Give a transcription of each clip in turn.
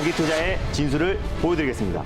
장기투자의 진수를 보여드리겠습니다.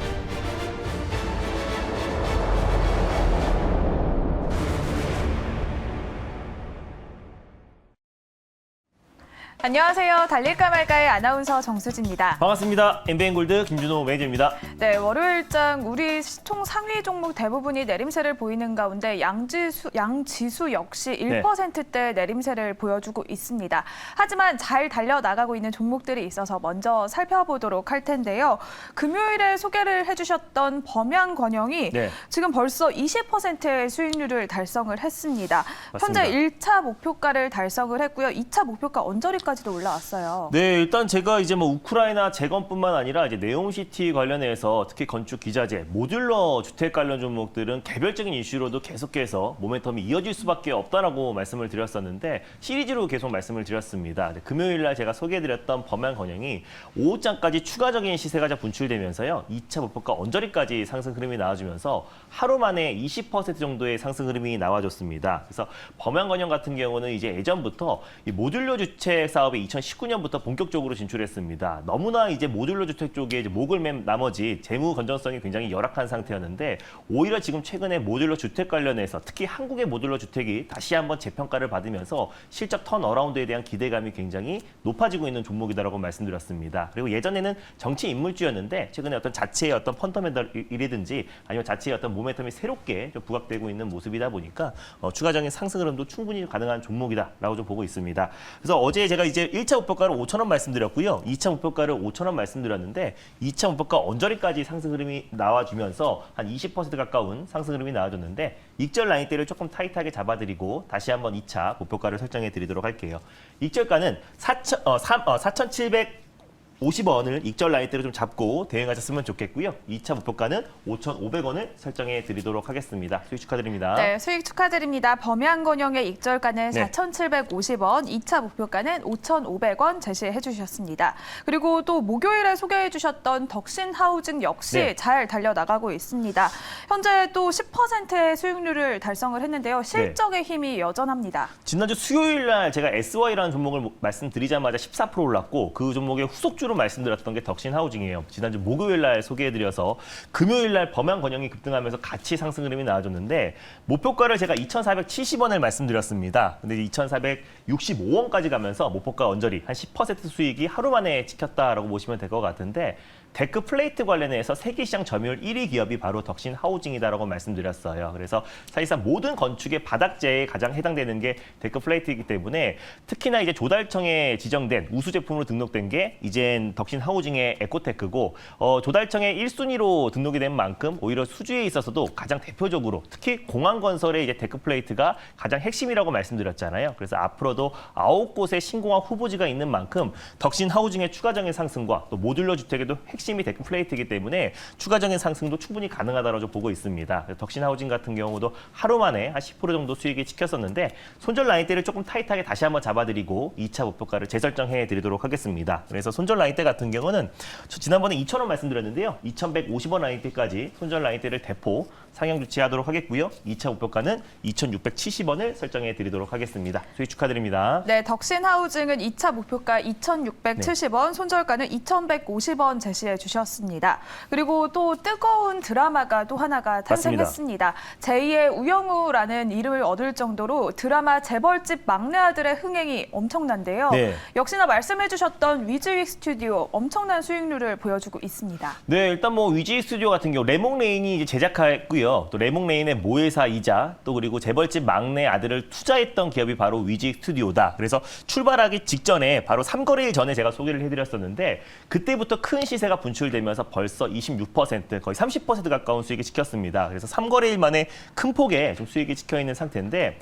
안녕하세요. 달릴까 말까의 아나운서 정수지입니다. 반갑습니다. MBN골드 김준호 매니저입니다. 네, 월요일장 우리 시총 상위 종목 대부분이 내림세를 보이는 가운데 양지수 역시 1%대 내림세를 보여주고 있습니다. 하지만 잘 달려나가고 있는 종목들이 있어서 먼저 살펴보도록 할 텐데요. 금요일에 소개를 해주셨던 범양건영이 지금 벌써 20%의 수익률을 달성을 했습니다. 맞습니다. 현재 1차 목표가를 달성을 했고요. 2차 목표가 언저리까지도 올라왔어요. 네, 일단 제가 이제 우크라이나 재건뿐만 아니라 이제 네옴시티 관련해서 특히 건축 기자재, 모듈러 주택 관련 종목들은 개별적인 이슈로도 계속해서 모멘텀이 이어질 수밖에 없다라고 말씀을 드렸었는데 시리즈로 계속 말씀을 드렸습니다. 금요일 날 제가 소개해드렸던 범양건영이 오후장까지 추가적인 시세가 분출되면서요. 2차 목표가 언저리까지 상승 흐름이 나와주면서 하루 만에 20% 정도의 상승 흐름이 나와줬습니다. 그래서 범양건영 같은 경우는 이제 예전부터 이 모듈러 주택 사업에 2019년부터 본격적으로 진출했습니다. 너무나 이제 모듈러 주택 쪽에 이제 목을 맨 나머지 재무 건전성이 굉장히 열악한 상태였는데 오히려 지금 최근에 모듈러 주택 관련해서 특히 한국의 모듈러 주택이 다시 한번 재평가를 받으면서 실적 턴어라운드에 대한 기대감이 굉장히 높아지고 있는 종목이다라고 말씀드렸습니다. 그리고 예전에는 정치 인물주였는데 최근에 어떤 자체의 어떤 펀더멘털이라든지 아니면 자체의 어떤 모멘텀이 새롭게 좀 부각되고 있는 모습이다 보니까 추가적인 상승 흐름도 충분히 가능한 종목이다라고 좀 보고 있습니다. 그래서 어제 제가 이제 1차 목표가를 5,000원 말씀드렸고요. 2차 목표가를 5,000원 말씀드렸는데 2차 목표가 언저리까지 상승 흐름이 나와주면서 한 20% 가까운 상승 흐름이 나와줬는데 익절 라인대를 조금 타이트하게 잡아드리고 다시 한번 2차 목표가를 설정해 드리도록 할게요. 익절가는 4,750원을 익절 라인대로 좀 잡고 대응하셨으면 좋겠고요. 2차 목표가는 5,500원을 설정해 드리도록 하겠습니다. 수익 축하드립니다. 네, 수익 축하드립니다. 범양건영의 익절가는 4,750원, 2차 목표가는 5,500원 제시해 주셨습니다. 그리고 또 목요일에 소개해 주셨던 덕신하우징 역시 잘 달려나가고 있습니다. 현재 또 10%의 수익률을 달성을 했는데요. 실적의 힘이 여전합니다. 지난주 수요일 날 제가 SY라는 종목을 말씀드리자마자 14% 올랐고 그 종목의 후속주로 말씀드렸던 게 덕신하우징이에요. 지난주 목요일 날 소개해드려서 금요일 날 범양건영이 급등하면서 같이 상승 흐름이 나와줬는데 목표가를 제가 2,470원을 말씀드렸습니다. 근데 2,465원까지 가면서 목표가 언저리 한 10% 수익이 하루 만에 찍혔다라고 보시면 될 것 같은데 데크 플레이트 관련해서 세계시장 점유율 1위 기업이 바로 덕신하우징이다라고 말씀드렸어요. 그래서 사실상 모든 건축의 바닥재에 가장 해당되는 게 데크 플레이트이기 때문에 특히나 이제 조달청에 지정된 우수 제품으로 등록된 게 이젠 덕신하우징의 에코테크고 조달청의 1순위로 등록이 된 만큼 오히려 수주에 있어서도 가장 대표적으로 특히 공항건설의 이제 데크 플레이트가 가장 핵심이라고 말씀드렸잖아요. 그래서 앞으로도 9곳의 신공항 후보지가 있는 만큼 덕신하우징의 추가적인 상승과 또 모듈러 주택에도 핵심이 데크 플레이트이기 때문에 추가적인 상승도 충분히 가능하다고 보고 있습니다. 덕신하우징 같은 경우도 하루 만에 한 10% 정도 수익이 찍혔었는데 손절 라인대를 조금 타이트하게 다시 한번 잡아드리고 2차 목표가를 재설정해 드리도록 하겠습니다. 그래서 손절 라인대 같은 경우는 지난번에 2,000원 말씀드렸는데요. 2,150원 라인대까지 손절 라인대를 대폭 상향 조치하도록 하겠고요. 2차 목표가는 2,670원을 설정해 드리도록 하겠습니다. 수익 축하드립니다. 네, 덕신하우징은 2차 목표가 2,670원, 손절가는 2,150원 제시해 주셨습니다. 그리고 또 뜨거운 드라마가 또 하나가 탄생했습니다. 제2의 우영우라는 이름을 얻을 정도로 드라마 재벌집 막내 아들의 흥행이 엄청난데요. 역시나 말씀해 주셨던 위즈윅 스튜디오 엄청난 수익률을 보여주고 있습니다. 네, 일단 위즈윅 스튜디오 같은 경우 레몽레인이 이제 제작했고요. 또 레몽레인의 모회사이자 또 그리고 재벌집 막내 아들을 투자했던 기업이 바로 위즈윅 스튜디오다. 그래서 출발하기 직전에 바로 3거래일 전에 제가 소개를 해드렸었는데 그때부터 큰 시세가 분출되면서 벌써 26% 거의 30% 가까운 수익이 찍혔습니다. 그래서 3거래일 만에 큰 폭의 좀 수익이 찍혀 있는 상태인데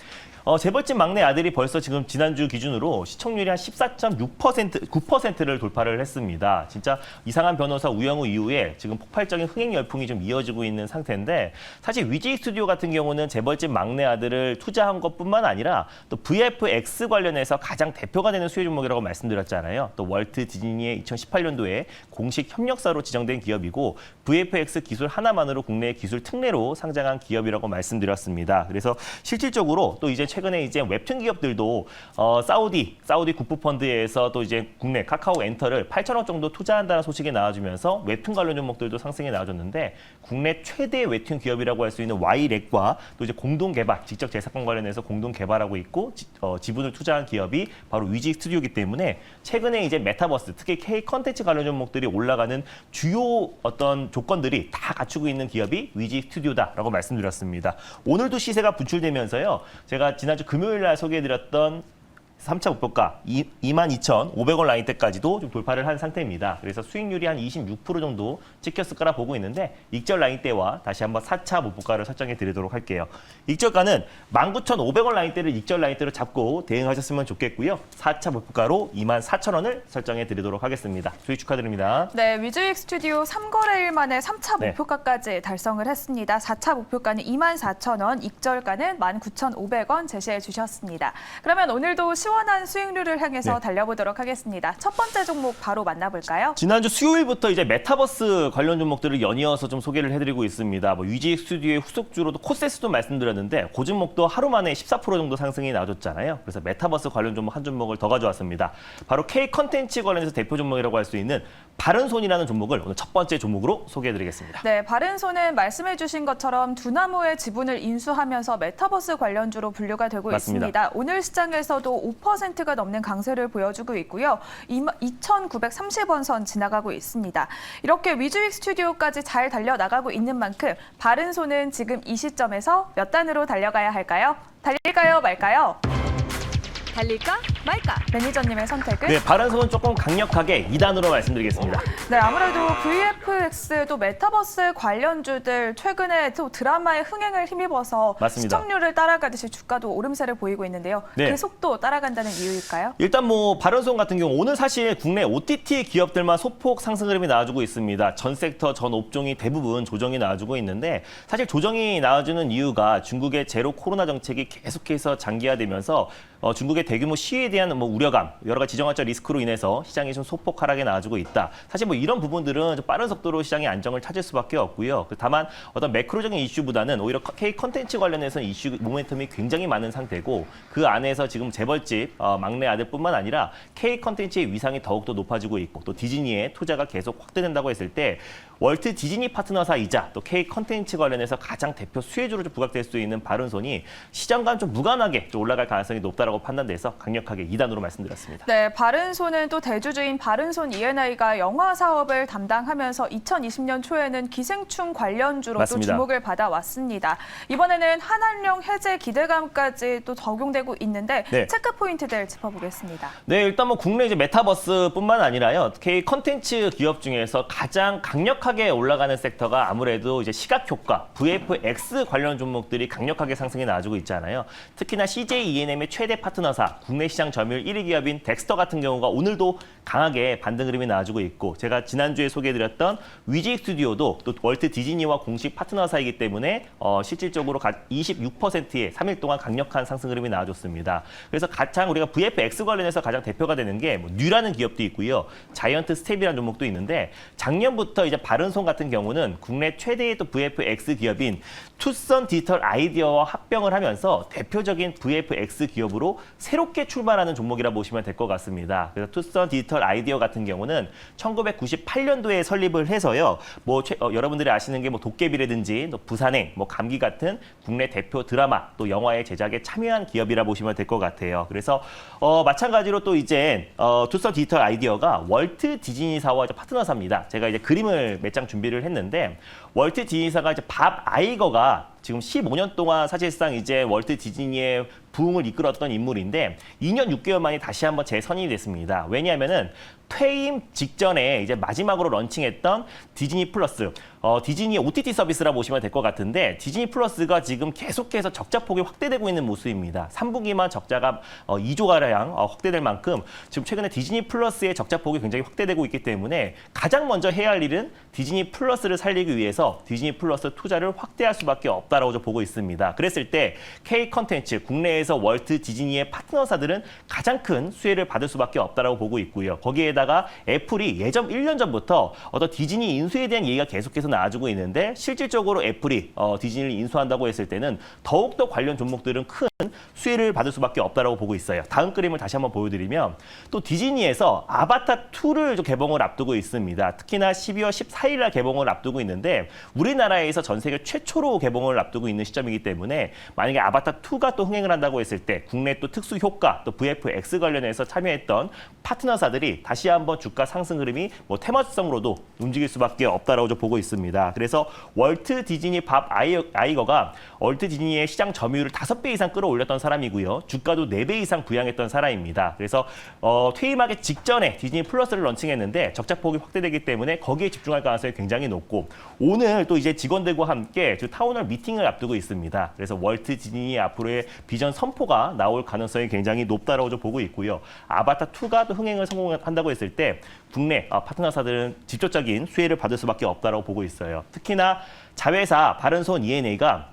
재벌집 막내 아들이 벌써 지금 지난주 기준으로 시청률이 한 14.6%, 9%를 돌파를 했습니다. 진짜 이상한 변호사 우영우 이후에 지금 폭발적인 흥행 열풍이 좀 이어지고 있는 상태인데 사실 위즈윅 스튜디오 같은 경우는 재벌집 막내 아들을 투자한 것뿐만 아니라 또 VFX 관련해서 가장 대표가 되는 수혜 종목이라고 말씀드렸잖아요. 또 월트 디즈니의 2018년도에 공식 협력사로 지정된 기업이고 VFX 기술 하나만으로 국내 기술 특례로 상장한 기업이라고 말씀드렸습니다. 그래서 실질적으로 또 이제 최근에 이제 웹툰 기업들도 사우디 국부 펀드에서 또 이제 국내 카카오 엔터를 8천억 정도 투자한다는 소식이 나와주면서 웹툰 관련 종목들도 상승이 나와줬는데 국내 최대 웹툰 기업이라고 할 수 있는 Y렉과 또 이제 공동 개발, 직접 제작권 관련해서 공동 개발하고 있고 지분을 투자한 기업이 바로 위지 스튜디오이기 때문에 최근에 이제 메타버스, 특히 K 컨텐츠 관련 종목들이 올라가는 주요 어떤 조건들이 다 갖추고 있는 기업이 위지 스튜디오다라고 말씀드렸습니다. 오늘도 시세가 분출되면서요. 제가 지난주 금요일 날 소개해드렸던 3차 목표가 22,500원 라인대까지도 좀 돌파를 한 상태입니다. 그래서 수익률이 한 26% 정도 찍혔을 거라 보고 있는데 익절 라인대와 다시 한번 4차 목표가를 설정해 드리도록 할게요. 익절가는 19,500원 라인대를 익절 라인대로 잡고 대응하셨으면 좋겠고요. 4차 목표가로 24,000원을 설정해 드리도록 하겠습니다. 수익 축하드립니다. 네, 위즈익 스튜디오 3거래일 만에 3차 네. 목표가까지 달성을 했습니다. 4차 목표가는 24,000원, 익절가는 19,500원 제시해 주셨습니다. 그러면 오늘도 시원한 수익률을 향해서 네. 달려보도록 하겠습니다. 첫 번째 종목 바로 만나볼까요? 지난주 수요일부터 이제 메타버스 관련 종목들을 연이어서 좀 소개를 해드리고 있습니다. 위지익 스튜디오의 후속주로도 코세스도 말씀드렸는데 그 종목도 하루 만에 14% 정도 상승이 나와줬잖아요. 그래서 메타버스 관련 종목 한 종목을 더 가져왔습니다. 바로 K 컨텐츠 관련해서 대표 종목이라고 할 수 있는 바른손이라는 종목을 오늘 첫 번째 종목으로 소개해드리겠습니다. 네, 바른손은 말씀해주신 것처럼 두나무의 지분을 인수하면서 메타버스 관련주로 분류가 되고 맞습니다. 있습니다. 오늘 시장에서도 5%가 넘는 강세를 보여주고 있고요. 2,930원 선 지나가고 있습니다. 이렇게 위즈익 스튜디오까지 잘 달려나가고 있는 만큼 바른손은 지금 이 시점에서 몇 단으로 달려가야 할까요? 달릴까요, 말까요? 달릴까 말까? 매니저님의 선택은? 네, 바른손은 조금 강력하게 2단으로 말씀드리겠습니다. 네, 아무래도 VFX 또 메타버스 관련주들 최근에 또 드라마의 흥행을 힘입어서 맞습니다. 시청률을 따라가듯이 주가도 오름세를 보이고 있는데요. 네. 그 속도 따라간다는 이유일까요? 일단 바른손 같은 경우 오늘 사실 국내 OTT 기업들만 소폭 상승 흐름이 나와주고 있습니다. 전 섹터, 전 업종이 대부분 조정이 나와주고 있는데 사실 조정이 나와주는 이유가 중국의 제로 코로나 정책이 계속해서 장기화되면서 중국의 대규모 시위에 대한 우려감, 여러 가지 지정학적 리스크로 인해서 시장이 좀 소폭 하락에 나와주고 있다. 사실 이런 부분들은 좀 빠른 속도로 시장의 안정을 찾을 수밖에 없고요. 다만 어떤 매크로적인 이슈보다는 오히려 K 컨텐츠 관련해서는 이슈 모멘텀이 굉장히 많은 상태고 그 안에서 지금 재벌집 막내 아들뿐만 아니라 K 컨텐츠의 위상이 더욱더 높아지고 있고 또 디즈니의 투자가 계속 확대된다고 했을 때 월트 디즈니 파트너사이자 또 K 컨텐츠 관련해서 가장 대표 수혜주로 좀 부각될 수 있는 바른손이 시장과는 좀 무관하게 좀 올라갈 가능성이 높다라고 판단돼서 강력하게 2단으로 말씀드렸습니다. 네, 바른손은 또 대주주인 바른손 E&I가 영화 사업을 담당하면서 2020년 초에는 기생충 관련주로 또 맞습니다. 주목을 받아왔습니다. 이번에는 한한령 해제 기대감까지 또 적용되고 있는데 네. 체크 포인트들 짚어보겠습니다. 네, 일단 국내 이제 메타버스뿐만 아니라요. K 컨텐츠 기업 중에서 가장 강력하게 올라가는 섹터가 아무래도 이제 시각 효과, VFX 관련 종목들이 강력하게 상승이 나와주고 있잖아요. 특히나 CJ E&M의 최대 파트너사, 국내 시장 점유율 1위 기업인 덱스터 같은 경우가 오늘도 강하게 반등 흐름이 나와주고 있고 제가 지난주에 소개해드렸던 위지익 스튜디오도 또 월트 디즈니와 공식 파트너사이기 때문에 실질적으로 26%의 3일 동안 강력한 상승 흐름이 나와줬습니다. 그래서 가장 우리가 VFX 관련해서 가장 대표가 되는 게 뉴라는 기업도 있고요. 자이언트 스텝이라는 종목도 있는데 작년부터 이제 바른손 같은 경우는 국내 최대의 또 VFX 기업인 투썸 디지털 아이디어와 합병을 하면서 대표적인 VFX 기업으로 새롭게 출발하는 종목이라 보시면 될 것 같습니다. 그래서 투썸 디지털 아이디어 같은 경우는 1998년도에 설립을 해서요. 여러분들이 아시는 게 도깨비라든지 또 부산행, 감기 같은 국내 대표 드라마 또 영화의 제작에 참여한 기업이라 보시면 될 것 같아요. 그래서 마찬가지로 또 이제 투썸 디지털 아이디어가 월트 디즈니사와 이제 파트너사입니다. 제가 이제 그림을 몇 장 준비를 했는데 월트 디즈니사가 이제 밥 아이거가 지금 15년 동안 사실상 이제 월트 디즈니의 부흥을 이끌었던 인물인데 2년 6개월 만에 다시 한번 재선임이 됐습니다. 왜냐하면은 퇴임 직전에 이제 마지막으로 런칭했던 디즈니 플러스, 디즈니 OTT 서비스라 보시면 될 것 같은데 디즈니 플러스가 지금 계속해서 적자폭이 확대되고 있는 모습입니다. 3분기만 적자가 2조가량 확대될 만큼 지금 최근에 디즈니 플러스의 적자폭이 굉장히 확대되고 있기 때문에 가장 먼저 해야 할 일은 디즈니 플러스를 살리기 위해서 디즈니 플러스 투자를 확대할 수밖에 없다라고 좀 보고 있습니다. 그랬을 때 K 컨텐츠, 국내에서 월트 디즈니의 파트너사들은 가장 큰 수혜를 받을 수밖에 없다라고 보고 있고요. 거기에다가 애플이 예전 1년 전부터 어떤 디즈니 인수에 대한 얘기가 계속해서 나와주고 있는데 실질적으로 애플이 디즈니를 인수한다고 했을 때는 더욱더 관련 종목들은 큰 수혜를 받을 수밖에 없다라고 보고 있어요. 다음 그림을 다시 한번 보여드리면 또 디즈니에서 아바타 2를 좀 개봉을 앞두고 있습니다. 특히나 12월 14일 날 개봉을 앞두고 있는데 우리나라에서 전 세계 최초로 개봉을 앞두고 있는 시점이기 때문에 만약에 아바타 2가 또 흥행을 한다고 했을 때 국내 또 특수 효과 또 VFX 관련해서 참여했던 파트너사들이 다시 한번 주가 상승 흐름이 뭐 테마성으로도 움직일 수밖에 없다라고 좀 보고 있습니다. 그래서 월트 디즈니 밥 아이거가 월트 디즈니의 시장 점유율을 5배 이상 끌어올렸던 사람이고요. 주가도 4배 이상 부양했던 사람입니다. 그래서 퇴임하기 직전에 디즈니 플러스를 런칭했는데 적자폭이 확대되기 때문에 거기에 집중할 가능성이 굉장히 높고 오늘 또 이제 직원들과 함께 타운홀 미팅을 앞두고 있습니다. 그래서 월트 디즈니 앞으로의 비전 선포가 나올 가능성이 굉장히 높다라고 좀 보고 있고요. 아바타 2가 또 흥행을 성공한다고 했을 때 국내 파트너사들은 직접적인 수혜를 받을 수밖에 없다라고 보고 있어요. 특히나 자회사 바른손 ENA가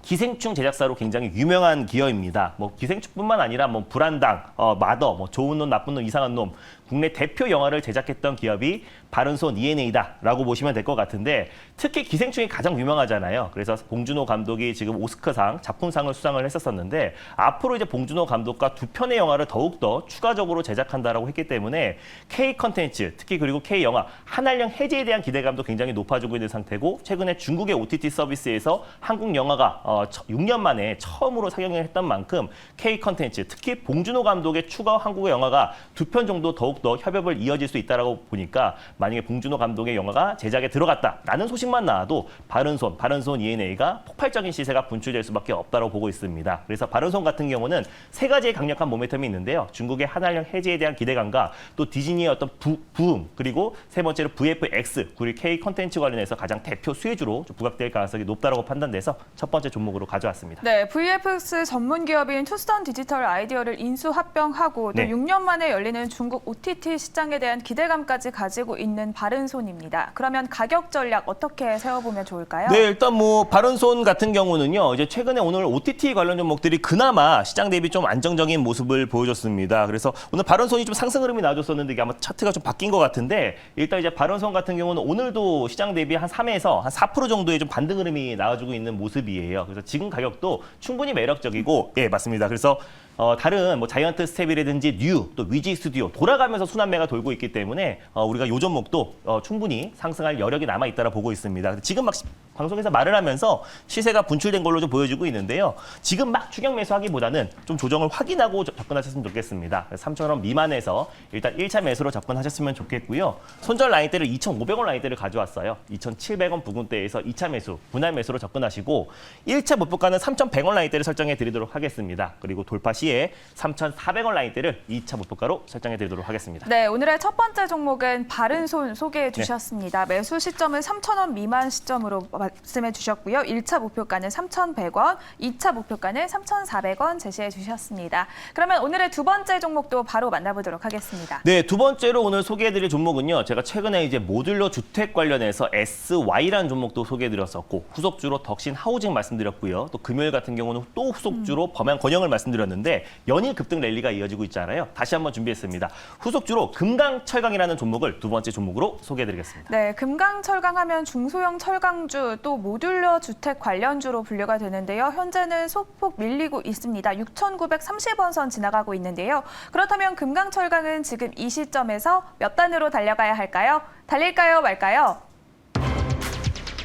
기생충 제작사로 굉장히 유명한 기업입니다. 뭐 기생충뿐만 아니라 뭐 불안당, 마더, 뭐 좋은 놈, 나쁜 놈, 이상한 놈 국내 대표 영화를 제작했던 기업이 바른손 ENA다라고 보시면 될 것 같은데 특히 기생충이 가장 유명하잖아요. 그래서 봉준호 감독이 지금 오스카상 작품상을 수상을 했었는데 앞으로 이제 봉준호 감독과 두 편의 영화를 더욱더 추가적으로 제작한다라고 했기 때문에 K 컨텐츠 특히 그리고 K 영화 한알령 해제에 대한 기대감도 굉장히 높아지고 있는 상태고 최근에 중국의 OTT 서비스에서 한국 영화가 6년 만에 처음으로 상영을 했던 만큼 K 컨텐츠 특히 봉준호 감독의 추가 한국의 영화가 2편 정도 더욱더 협업을 이어질 수 있다라고 보니까 만약에 봉준호 감독의 영화가 제작에 들어갔다라는 소식만 나와도 바른손 ENA가 폭발적인 시세가 분출될 수밖에 없다고 보고 있습니다. 그래서 바른손 같은 경우는 세 가지의 강력한 모멘텀이 있는데요. 중국의 한알령 해제에 대한 기대감과 또 디즈니의 어떤 부음 그리고 세 번째로 VFX 그리고 K 컨텐츠 관련해서 가장 대표 수혜주로 부각될 가능성이 높다고 판단돼서 첫 번째 종목으로 가져왔습니다. 네, VFX 전문 기업인 투스턴 디지털 아이디어를 인수 합병하고 또 네. 6년 만에 열리는 중국 OTT 시장에 대한 기대감까지 가지고 있는 바른손입니다. 그러면 가격 전략 어떻게 세워보면 좋을까요? 네, 일단 뭐 바른손 같은 경우는요. 이제 최근에 오늘 OTT 관련 종목들이 그나마 시장 대비 좀 안정적인 모습을 보여줬습니다. 그래서 오늘 바른손이 좀 상승 흐름이 나와줬었는데 이게 아마 차트가 좀 바뀐 것 같은데 일단 이제 바른손 같은 경우는 오늘도 시장 대비 한 3에서 한 4% 정도의 좀 반등 흐름이 나와주고 있는 모습이에요. 그래서 지금 가격도 충분히 매력적이고 예, 맞습니다. 그래서 다른 뭐 자이언트 스텝이라든지 뉴, 또 위지 스튜디오 돌아가면서 순환매가 돌고 있기 때문에 우리가 요 종목도 충분히 상승할 여력이 남아 있다라 보고 있습니다. 지금 막 방송에서 말을 하면서 시세가 분출된 걸로 좀 보여지고 있는데요. 지금 막 추격 매수하기보다는 좀 조정을 확인하고 접근하셨으면 좋겠습니다. 3,000원 미만에서 일단 1차 매수로 접근하셨으면 좋겠고요. 손절 라인대를 2,500원 라인대를 가져왔어요. 2,700원 부근대에서 2차 매수, 분할 매수로 접근하시고 1차 목표가는 3,100원 라인대를 설정해 드리도록 하겠습니다. 그리고 돌파 시에 3,400원 라인대를 2차 목표가로 설정해 드리도록 하겠습니다. 네, 오늘의 첫 번째 종목은 바른손 소개해 주셨습니다. 매수 시점은 3,000원 미만 시점으로 말씀해 주셨고요. 1차 목표가는 3,100원, 2차 목표가는 3,400원 제시해 주셨습니다. 그러면 오늘의 두 번째 종목도 바로 만나보도록 하겠습니다. 네, 두 번째로 오늘 소개해드릴 종목은요. 제가 최근에 이제 모듈러 주택 관련해서 SY라는 종목도 소개해드렸었고 후속주로 덕신 하우징 말씀드렸고요. 또 금요일 같은 경우는 또 후속주로 범양 권영을 말씀드렸는데 연일 급등 랠리가 이어지고 있잖아요. 다시 한번 준비했습니다. 후속주로 금강철강이라는 종목을 두 번째 종목으로 소개해드리겠습니다. 네, 금강철강하면 중소형 철강주 또 모듈러 주택 관련주로 분류가 되는데요. 현재는 소폭 밀리고 있습니다. 6,930원 선 지나가고 있는데요. 그렇다면 금강철강은 지금 이 시점에서 몇 단으로 달려가야 할까요? 달릴까요, 말까요?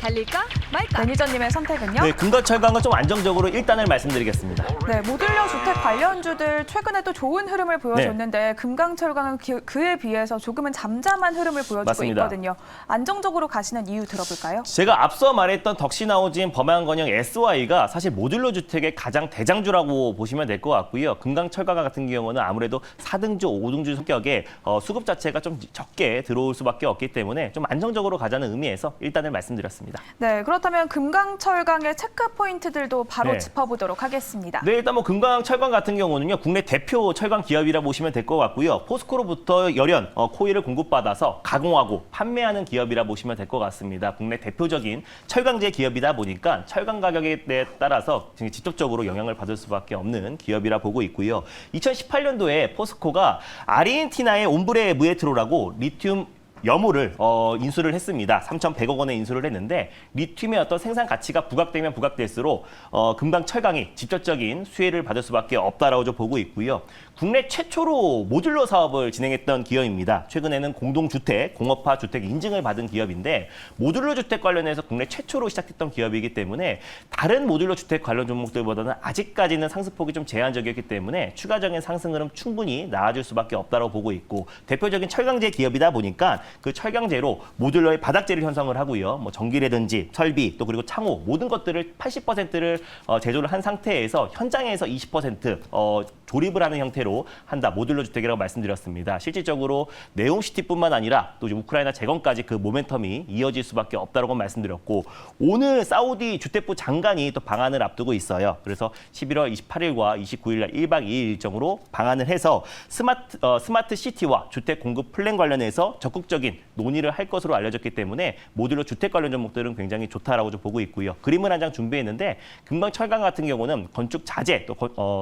달릴까 말까? 매니저님의 선택은요? 네, 금강철강은 좀 안정적으로 1단을 말씀드리겠습니다. 네, 모듈러 주택 관련주들 최근에 또 좋은 흐름을 보여줬는데 금강철강은 그에 비해서 조금은 잠잠한 흐름을 보여주고 맞습니다. 있거든요. 안정적으로 가시는 이유 들어볼까요? 제가 앞서 말했던 덕신하우징, 범양건영, SY가 사실 모듈러 주택의 가장 대장주라고 보시면 될 것 같고요. 금강철강 같은 경우는 아무래도 4등주, 5등주 성격에 수급 자체가 좀 적게 들어올 수밖에 없기 때문에 좀 안정적으로 가자는 의미에서 1단을 말씀드렸습니다. 있습니다. 네, 그렇다면 금강철강의 체크 포인트들도 바로 네. 짚어보도록 하겠습니다. 네, 일단 뭐 금강철강 같은 경우는요, 국내 대표 철강 기업이라 보시면 될 것 같고요. 포스코로부터 열연 코일을 공급받아서 가공하고 판매하는 기업이라 보시면 될 것 같습니다. 국내 대표적인 철강제 기업이다 보니까 철강 가격에 따라서 직접적으로 영향을 받을 수밖에 없는 기업이라 보고 있고요. 2018년도에 포스코가 아르헨티나의 옴브레 무에트로라고 리튬 염호를 인수를 했습니다. 3,100억 원에 인수를 했는데 리튬의 어떤 생산 가치가 부각되면 부각될수록 금강 철강이 직접적인 수혜를 받을 수밖에 없다라고 좀 보고 있고요. 국내 최초로 모듈러 사업을 진행했던 기업입니다. 최근에는 공동주택, 공업화 주택 인증을 받은 기업인데 모듈러 주택 관련해서 국내 최초로 시작했던 기업이기 때문에 다른 모듈러 주택 관련 종목들보다는 아직까지는 상승폭이 좀 제한적이었기 때문에 추가적인 상승 흐름 충분히 나아질 수밖에 없다고 보고 있고 대표적인 철강제 기업이다 보니까 그 철강제로 모듈러의 바닥재를 형성을 하고요. 뭐 전기라든지 설비 또 그리고 창호 모든 것들을 80%를 제조를 한 상태에서 현장에서 20% 조립을 하는 형태로 한다. 모듈러 주택이라고 말씀드렸습니다. 실질적으로 네옴시티뿐만 아니라 또 우크라이나 재건까지 그 모멘텀이 이어질 수밖에 없다고 말씀드렸고 오늘 사우디 주택부 장관이 또 방한을 앞두고 있어요. 그래서 11월 28일과 29일 날 1박 2일 일정으로 방한을 해서 스마트 시티와 주택 공급 플랜 관련해서 적극적인 논의를 할 것으로 알려졌기 때문에 모듈러 주택 관련 종목들은 굉장히 좋다라고 좀 보고 있고요. 그림을 한 장 준비했는데 금강철강 같은 경우는 건축 자재 또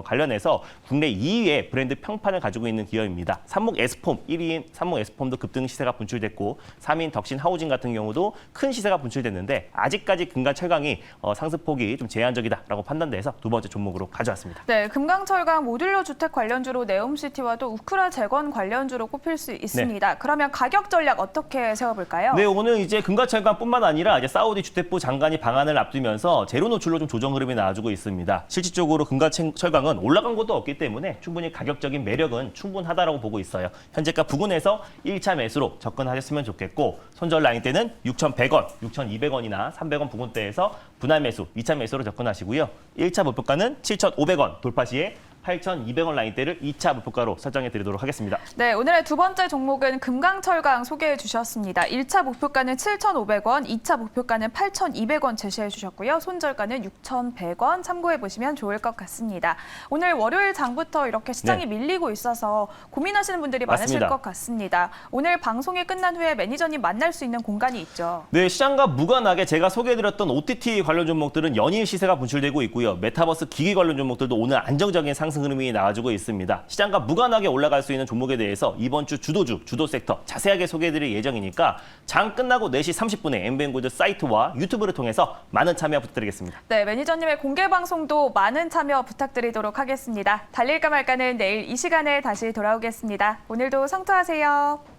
관련해서 국내 2위의 브랜드 평판을 가지고 있는 기업입니다. 삼목 에스폼 1위인 삼목 에스폼도 급등 시세가 분출됐고 3위인 덕신 하우징 같은 경우도 큰 시세가 분출됐는데 아직까지 금강철강이 상승폭이 좀 제한적이다라고 판단돼서 두 번째 종목으로 가져왔습니다. 네, 금강철강 모듈러 주택 관련주로 네옴시티와 또 우크라 재건 관련주로 꼽힐 수 있습니다. 네. 그러면 가격 전략 어떻게 세워볼까요? 네, 오늘 이제 금강철강뿐만 아니라 이제 사우디 주택부 장관이 방한을 앞두면서 제로 노출로 좀 조정 흐름이 나와주고 있습니다. 실질적으로 금강철강은 올라간 것도 없기 때문에 충분히 가격적인 매력은 충분하다라고 보고 있어요. 현재가 부근에서 1차 매수로 접근하셨으면 좋겠고 손절 라인 때는 6,100원, 6,200원이나 300원 부근대에서 분할 매수, 2차 매수로 접근하시고요. 1차 목표가는 7,500원 돌파 시에 8,200원 라인대를 2차 목표가로 설정해 드리도록 하겠습니다. 네, 오늘의 두 번째 종목은 금강철강 소개해 주셨습니다. 1차 목표가는 7,500원, 2차 목표가는 8,200원 제시해 주셨고요. 손절가는 6,100원 참고해 보시면 좋을 것 같습니다. 오늘 월요일 장부터 이렇게 시장이 밀리고 있어서 고민하시는 분들이 맞습니다. 많으실 것 같습니다. 오늘 방송이 끝난 후에 매니저님 만날 수 있는 공간이 있죠. 네, 시장과 무관하게 제가 소개해드렸던 OTT 관련 종목들은 연일 시세가 분출되고 있고요. 메타버스 기기 관련 종목들도 오늘 안정적인 상승 흐름이 나와주고 있습니다. 시장과 무관하게 올라갈 수 있는 종목에 대해서 이번 주 주도 섹터 자세하게 소개해드릴 예정이니까 장 끝나고 4시 30분에 엠비엔골드 사이트와 유튜브를 통해서 많은 참여 부탁드리겠습니다. 네, 매니저님의 공개 방송도 많은 참여 부탁드리도록 하겠습니다. 달릴까 말까는 내일 이 시간에 다시 돌아오겠습니다. 오늘도 성투하세요.